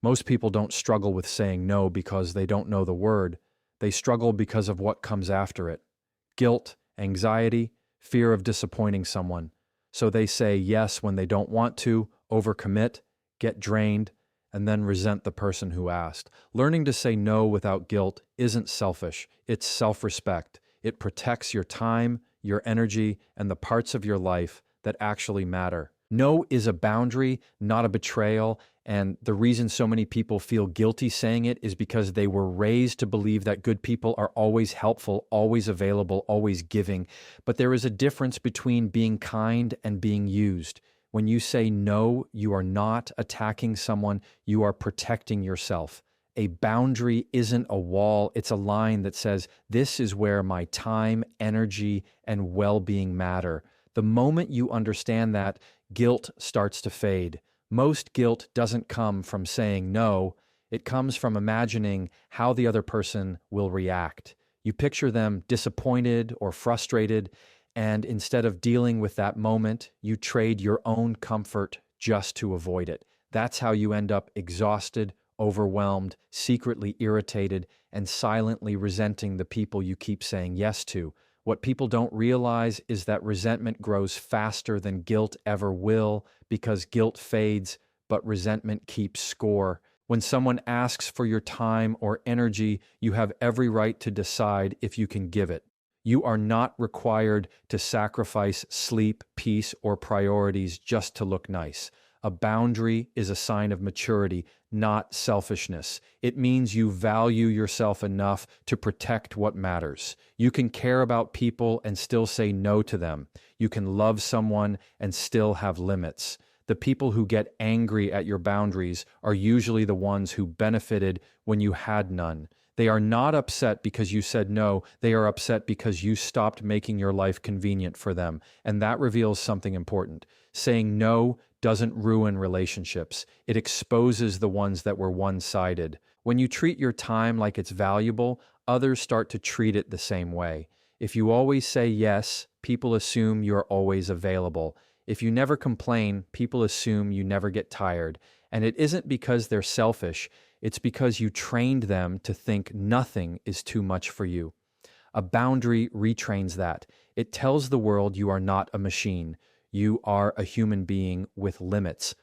Most people don't struggle with saying no because they don't know the word. They struggle because of what comes after it: guilt, anxiety, fear of disappointing someone. So they say yes when they don't want to, overcommit, get drained, and then resent the person who asked. Learning to say no without guilt isn't selfish, it's self respect. It protects your time, your energy, and the parts of your life that actually matter. No is a boundary, not a betrayal. And the reason so many people feel guilty saying it is because they were raised to believe that good people are always helpful, always available, always giving. But there is a difference between being kind and being used. When you say no, you are not attacking someone, you are protecting yourself. A boundary isn't a wall, it's a line that says, this is where my time, energy, and well being matter. The moment you understand that, guilt starts to fade. Most guilt doesn't come from saying no, it comes from imagining how the other person will react. You picture them disappointed or frustrated, and instead of dealing with that moment, you trade your own comfort just to avoid it. That's how you end up exhausted, overwhelmed, secretly irritated, and silently resenting the people you keep saying yes to. What people don't realize is that resentment grows faster than guilt ever will, because guilt fades, but resentment keeps score. When someone asks for your time or energy, you have every right to decide if you can give it. You are not required to sacrifice sleep, peace, or priorities just to look nice. A boundary is a sign of maturity, not selfishness. It means you value yourself enough to protect what matters. You can care about people and still say no to them. You can love someone and still have limits. The people who get angry at your boundaries are usually the ones who benefited when you had none. They are not upset because you said no. They are upset because you stopped making your life convenient for them. And that reveals something important. Saying no doesn't ruin relationships. It exposes the ones that were one-sided. When you treat your time like it's valuable, others start to treat it the same way. If you always say yes, people assume you're always available. If you never complain, people assume you never get tired. And it isn't because they're selfish. It's because you trained them to think nothing is too much for you. A boundary retrains that. It tells the world you are not a machine. You are a human being with limits.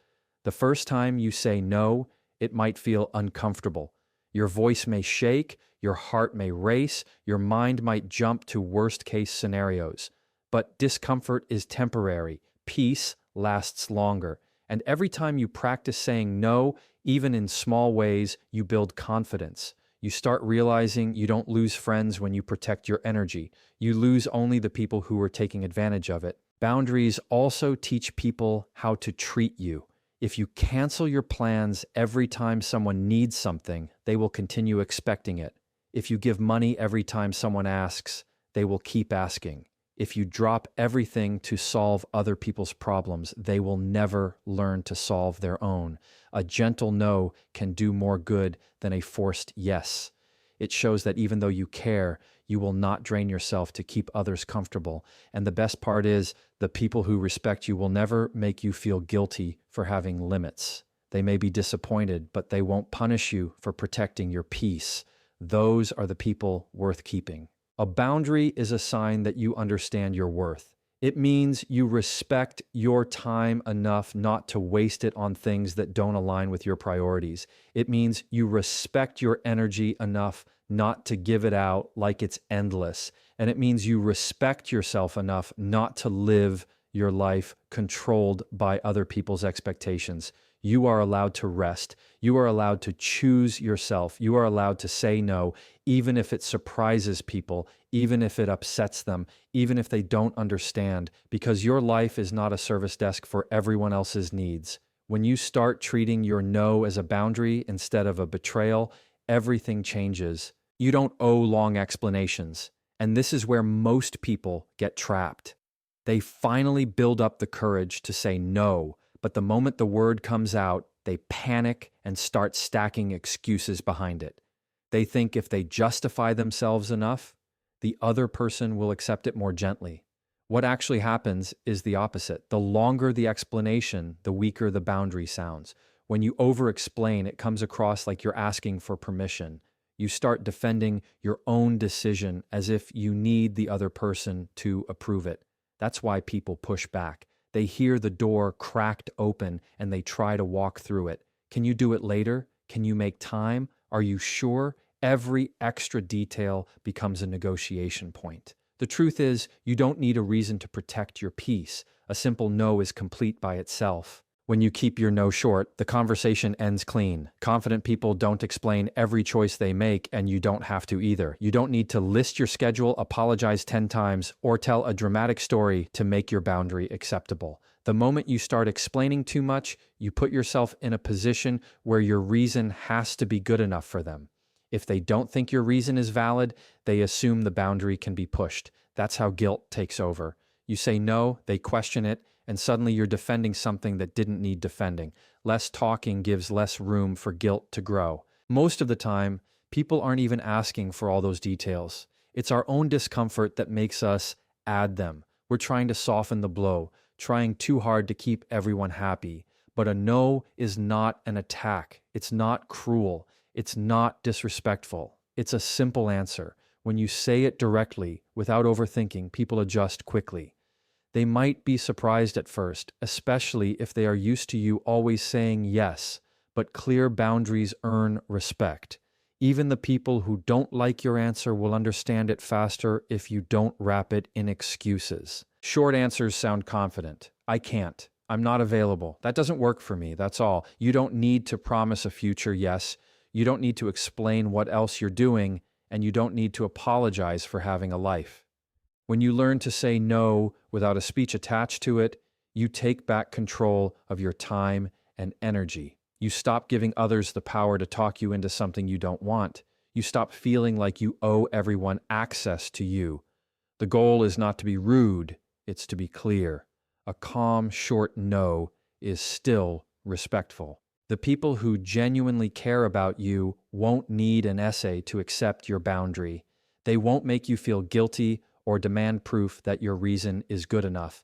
The first time you say no, it might feel uncomfortable. Your voice may shake, your heart may race, your mind might jump to worst-case scenarios. But discomfort is temporary. Peace lasts longer. And every time you practice saying no, even in small ways, you build confidence. You start realizing you don't lose friends when you protect your energy. You lose only the people who are taking advantage of it. Boundaries also teach people how to treat you. If you cancel your plans every time someone needs something, they will continue expecting it. If you give money every time someone asks, they will keep asking. If you drop everything to solve other people's problems, they will never learn to solve their own. A gentle no can do more good than a forced yes. It shows that even though you care, you will not drain yourself to keep others comfortable. And the best part is, the people who respect you will never make you feel guilty for having limits. They may be disappointed, but they won't punish you for protecting your peace. Those are the people worth keeping. A boundary is a sign that you understand your worth. It means you respect your time enough not to waste it on things that don't align with your priorities. It means you respect your energy enough not to give it out like it's endless. And it means you respect yourself enough not to live your life controlled by other people's expectations. You are allowed to rest. You are allowed to choose yourself. You are allowed to say no, even if it surprises people, even if it upsets them, even if they don't understand, because your life is not a service desk for everyone else's needs. When you start treating your no as a boundary instead of a betrayal, everything changes. You don't owe long explanations. And this is where most people get trapped. They finally build up the courage to say no, but the moment the word comes out, they panic and start stacking excuses behind it. They think if they justify themselves enough, the other person will accept it more gently. What actually happens is the opposite. The longer the explanation, the weaker the boundary sounds. When you over-explain, it comes across like you're asking for permission. You start defending your own decision as if you need the other person to approve it. That's why people push back. They hear the door cracked open and they try to walk through it. Can you do it later? Can you make time? Are you sure? Every extra detail becomes a negotiation point. The truth is, you don't need a reason to protect your peace. A simple no is complete by itself. When you keep your no short, the conversation ends clean. Confident people don't explain every choice they make, and you don't have to either. You don't need to list your schedule, apologize 10 times, or tell a dramatic story to make your boundary acceptable. The moment you start explaining too much, you put yourself in a position where your reason has to be good enough for them. If they don't think your reason is valid, they assume the boundary can be pushed. That's how guilt takes over. You say no, they question it, and suddenly you're defending something that didn't need defending. Less talking gives less room for guilt to grow. Most of the time, people aren't even asking for all those details. It's our own discomfort that makes us add them. We're trying to soften the blow, trying too hard to keep everyone happy. But a no is not an attack. It's not cruel. It's not disrespectful. It's a simple answer. When you say it directly, without overthinking, people adjust quickly. They might be surprised at first, especially if they are used to you always saying yes, but clear boundaries earn respect. Even the people who don't like your answer will understand it faster if you don't wrap it in excuses. Short answers sound confident. I can't. I'm not available. That doesn't work for me. That's all. You don't need to promise a future yes. You don't need to explain what else you're doing, and you don't need to apologize for having a life. When you learn to say no without a speech attached to it, you take back control of your time and energy. You stop giving others the power to talk you into something you don't want. You stop feeling like you owe everyone access to you. The goal is not to be rude, it's to be clear. A calm, short no is still respectful. The people who genuinely care about you won't need an essay to accept your boundary. They won't make you feel guilty or demand proof that your reason is good enough.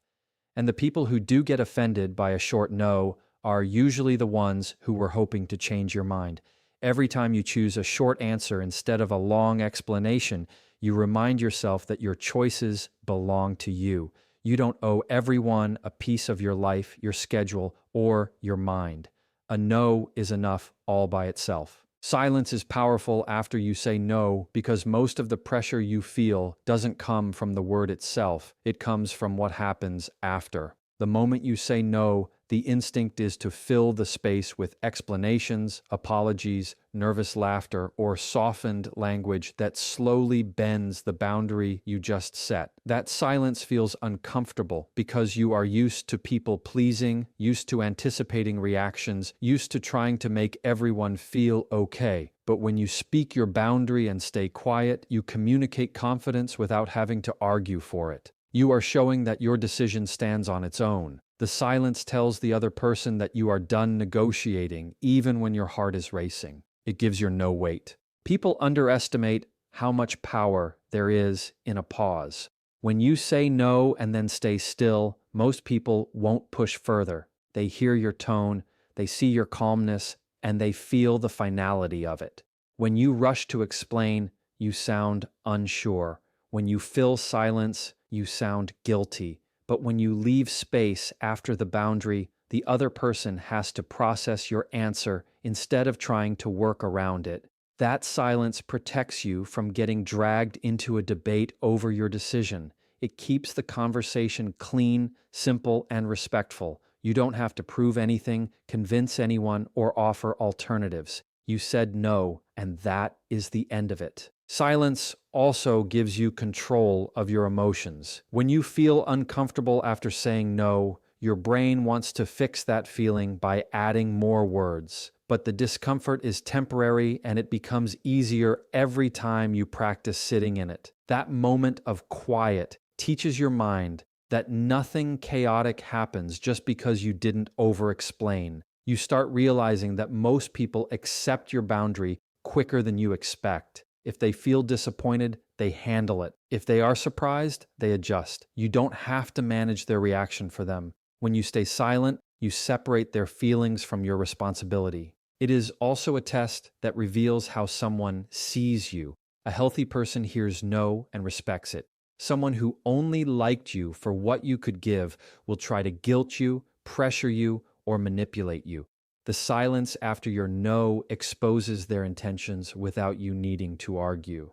And the people who do get offended by a short no are usually the ones who were hoping to change your mind. Every time you choose a short answer instead of a long explanation, you remind yourself that your choices belong to you. You don't owe everyone a piece of your life, your schedule, or your mind. A no is enough all by itself. Silence is powerful after you say no because most of the pressure you feel doesn't come from the word itself. It comes from what happens after. The moment you say no, the instinct is to fill the space with explanations, apologies, nervous laughter, or softened language that slowly bends the boundary you just set. That silence feels uncomfortable because you are used to people pleasing, used to anticipating reactions, used to trying to make everyone feel okay. But when you speak your boundary and stay quiet, you communicate confidence without having to argue for it. You are showing that your decision stands on its own. The silence tells the other person that you are done negotiating, even when your heart is racing. It gives your no weight. People underestimate how much power there is in a pause. When you say no and then stay still, most people won't push further. They hear your tone, they see your calmness, and they feel the finality of it. When you rush to explain, you sound unsure. When you fill silence, you sound guilty. But when you leave space after the boundary, the other person has to process your answer instead of trying to work around it. That silence protects you from getting dragged into a debate over your decision. It keeps the conversation clean, simple, and respectful. You don't have to prove anything, convince anyone, or offer alternatives. You said no, and that is the end of it. Silence also gives you control of your emotions. When you feel uncomfortable after saying no, your brain wants to fix that feeling by adding more words. But the discomfort is temporary and it becomes easier every time you practice sitting in it. That moment of quiet teaches your mind that nothing chaotic happens just because you didn't over-explain. You start realizing that most people accept your boundary quicker than you expect. If they feel disappointed, they handle it. If they are surprised, they adjust. You don't have to manage their reaction for them. When you stay silent, You separate their feelings from your responsibility. It is also a test that reveals how someone sees you. A healthy person hears no and respects it. Someone who only liked you for what you could give will try to guilt you, pressure you, or manipulate you. The silence after your no exposes their intentions without you needing to argue.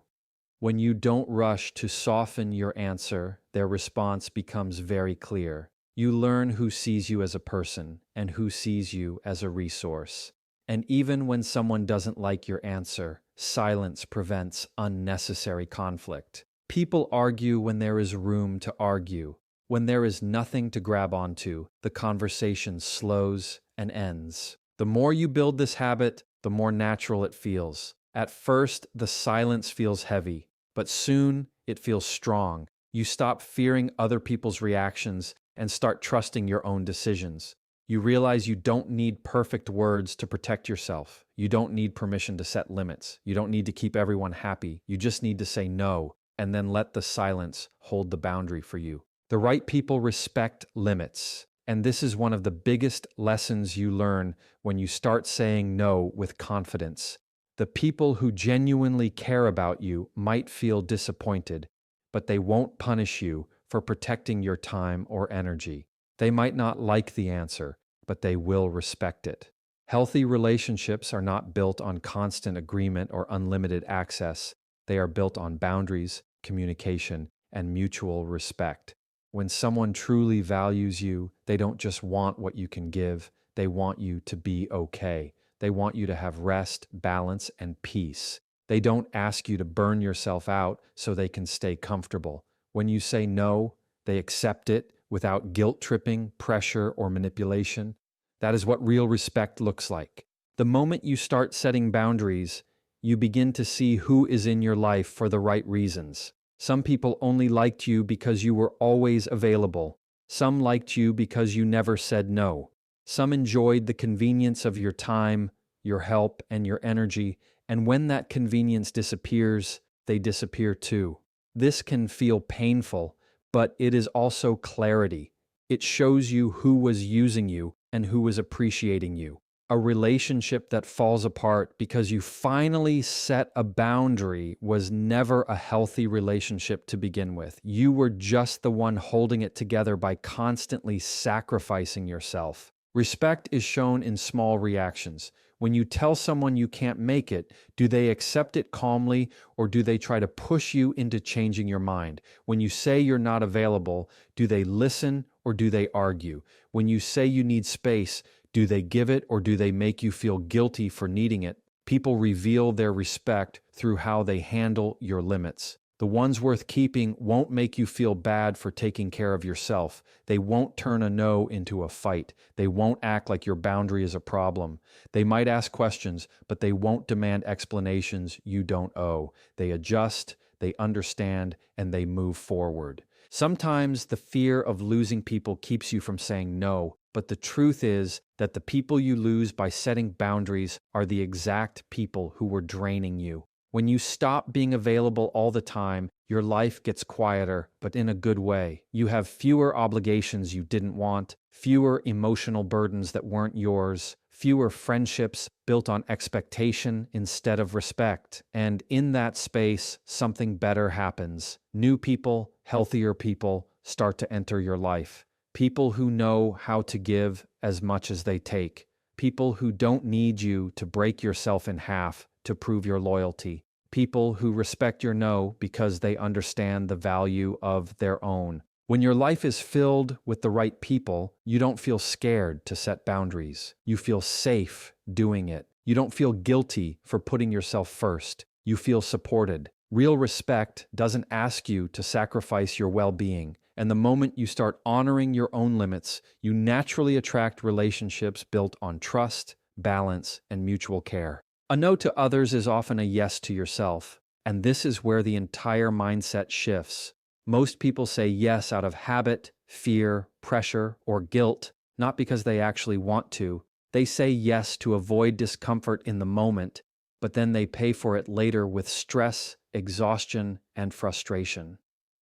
When you don't rush to soften your answer, their response becomes very clear. You learn who sees you as a person and who sees you as a resource. And even when someone doesn't like your answer, silence prevents unnecessary conflict. People argue when there is room to argue. When there is nothing to grab onto, the conversation slows and ends. The more you build this habit, the more natural it feels. At first, the silence feels heavy, but soon it feels strong. You stop fearing other people's reactions and start trusting your own decisions. You realize you don't need perfect words to protect yourself. You don't need permission to set limits. You don't need to keep everyone happy. You just need to say no and then let the silence hold the boundary for you. The right people respect limits, and this is one of the biggest lessons you learn when you start saying no with confidence. The people who genuinely care about you might feel disappointed, but they won't punish you for protecting your time or energy. They might not like the answer, but they will respect it. Healthy relationships are not built on constant agreement or unlimited access. They are built on boundaries, communication, and mutual respect. When someone truly values you, they don't just want what you can give, they want you to be okay. They want you to have rest, balance, and peace. They don't ask you to burn yourself out so they can stay comfortable. When you say no, they accept it without guilt-tripping, pressure, or manipulation. That is what real respect looks like. The moment you start setting boundaries, you begin to see who is in your life for the right reasons. Some people only liked you because you were always available. Some liked you because you never said no. Some enjoyed the convenience of your time, your help, and your energy, and when that convenience disappears, they disappear too. This can feel painful, but it is also clarity. It shows you who was using you and who was appreciating you. A relationship that falls apart because you finally set a boundary was never a healthy relationship to begin with. You were just the one holding it together by constantly sacrificing yourself. Respect is shown in small reactions. When you tell someone you can't make it, do they accept it calmly or do they try to push you into changing your mind? When you say you're not available, do they listen or do they argue? When you say you need space, do they give it or do they make you feel guilty for needing it? People reveal their respect through how they handle your limits. The ones worth keeping won't make you feel bad for taking care of yourself. They won't turn a no into a fight. They won't act like your boundary is a problem. They might ask questions, but they won't demand explanations you don't owe. They adjust, they understand, and they move forward. Sometimes the fear of losing people keeps you from saying no, but the truth is that the people you lose by setting boundaries are the exact people who were draining you. When you stop being available all the time, your life gets quieter, but in a good way. You have fewer obligations you didn't want, fewer emotional burdens that weren't yours, fewer friendships built on expectation instead of respect. And in that space, something better happens. New people, healthier people start to enter your life. People who know how to give as much as they take. People who don't need you to break yourself in half to prove your loyalty. People who respect your no because they understand the value of their own. When your life is filled with the right people, you don't feel scared to set boundaries. You feel safe doing it. You don't feel guilty for putting yourself first. You feel supported. Real respect doesn't ask you to sacrifice your well-being. And the moment you start honoring your own limits, you naturally attract relationships built on trust, balance, and mutual care. A no to others is often a yes to yourself, and this is where the entire mindset shifts. Most people say yes out of habit, fear, pressure, or guilt, not because they actually want to. They say yes to avoid discomfort in the moment, but then they pay for it later with stress, exhaustion, and frustration.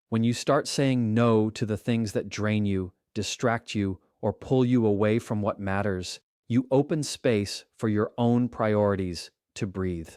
When you start saying no to the things that drain you, distract you, or pull you away from what matters. You open space for your own priorities to breathe.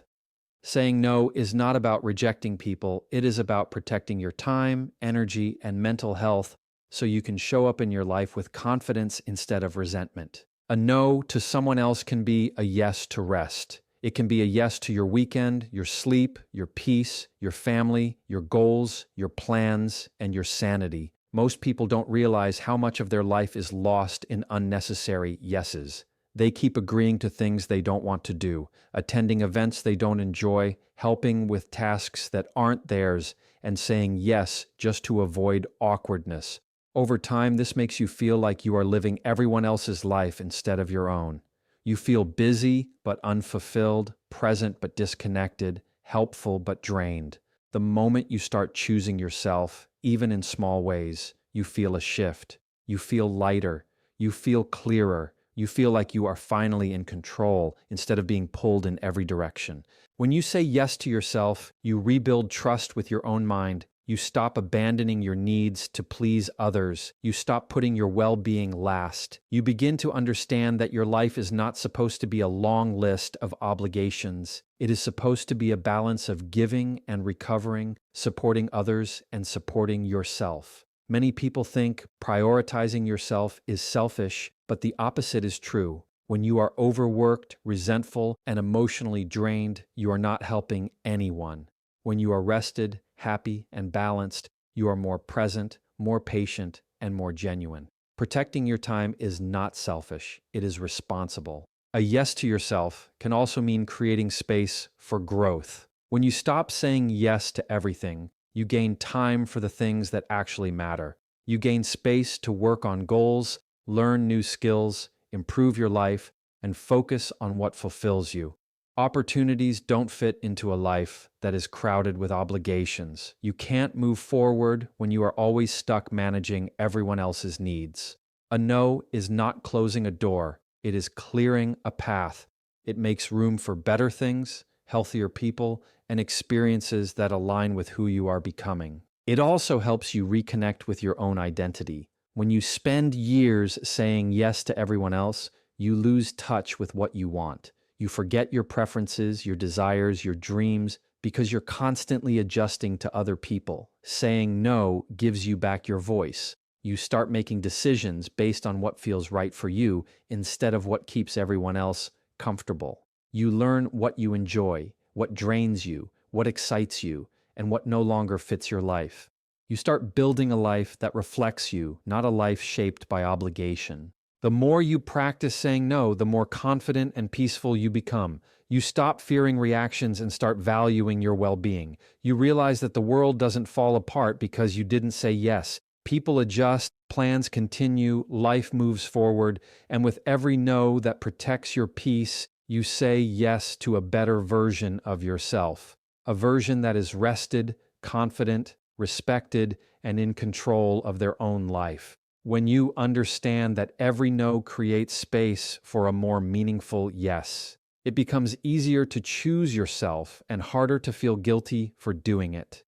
Saying no is not about rejecting people, it is about protecting your time, energy, and mental health so you can show up in your life with confidence instead of resentment. A no to someone else can be a yes to rest. It can be a yes to your weekend, your sleep, your peace, your family, your goals, your plans, and your sanity. Most people don't realize how much of their life is lost in unnecessary yeses. They keep agreeing to things they don't want to do, attending events they don't enjoy, helping with tasks that aren't theirs, and saying yes just to avoid awkwardness. Over time, this makes you feel like you are living everyone else's life instead of your own. You feel busy but unfulfilled, present but disconnected, helpful but drained. The moment you start choosing yourself, even in small ways, you feel a shift. You feel lighter. You feel clearer. You feel like you are finally in control instead of being pulled in every direction. When you say yes to yourself, you rebuild trust with your own mind. You stop abandoning your needs to please others. You stop putting your well-being last. You begin to understand that your life is not supposed to be a long list of obligations. It is supposed to be a balance of giving and recovering, supporting others and supporting yourself. Many people think prioritizing yourself is selfish, but the opposite is true. When you are overworked, resentful, and emotionally drained, you are not helping anyone. When you are rested, happy, and balanced, you are more present, more patient, and more genuine. Protecting your time is not selfish, it is responsible. A yes to yourself can also mean creating space for growth. When you stop saying yes to everything, you gain time for the things that actually matter. You gain space to work on goals, learn new skills, improve your life, and focus on what fulfills you. Opportunities don't fit into a life that is crowded with obligations. You can't move forward when you are always stuck managing everyone else's needs. A no is not closing a door, it is clearing a path. It makes room for better things, healthier people, and experiences that align with who you are becoming. It also helps you reconnect with your own identity. When you spend years saying yes to everyone else, you lose touch with what you want. You forget your preferences, your desires, your dreams, because you're constantly adjusting to other people. Saying no gives you back your voice. You start making decisions based on what feels right for you instead of what keeps everyone else comfortable. You learn what you enjoy, what drains you, what excites you, and what no longer fits your life. You start building a life that reflects you, not a life shaped by obligation. The more you practice saying no, the more confident and peaceful you become. You stop fearing reactions and start valuing your well-being. You realize that the world doesn't fall apart because you didn't say yes. People adjust, plans continue, life moves forward, and with every no that protects your peace, you say yes to a better version of yourself. A version that is rested, confident, respected, and in control of their own life. When you understand that every no creates space for a more meaningful yes, it becomes easier to choose yourself and harder to feel guilty for doing it.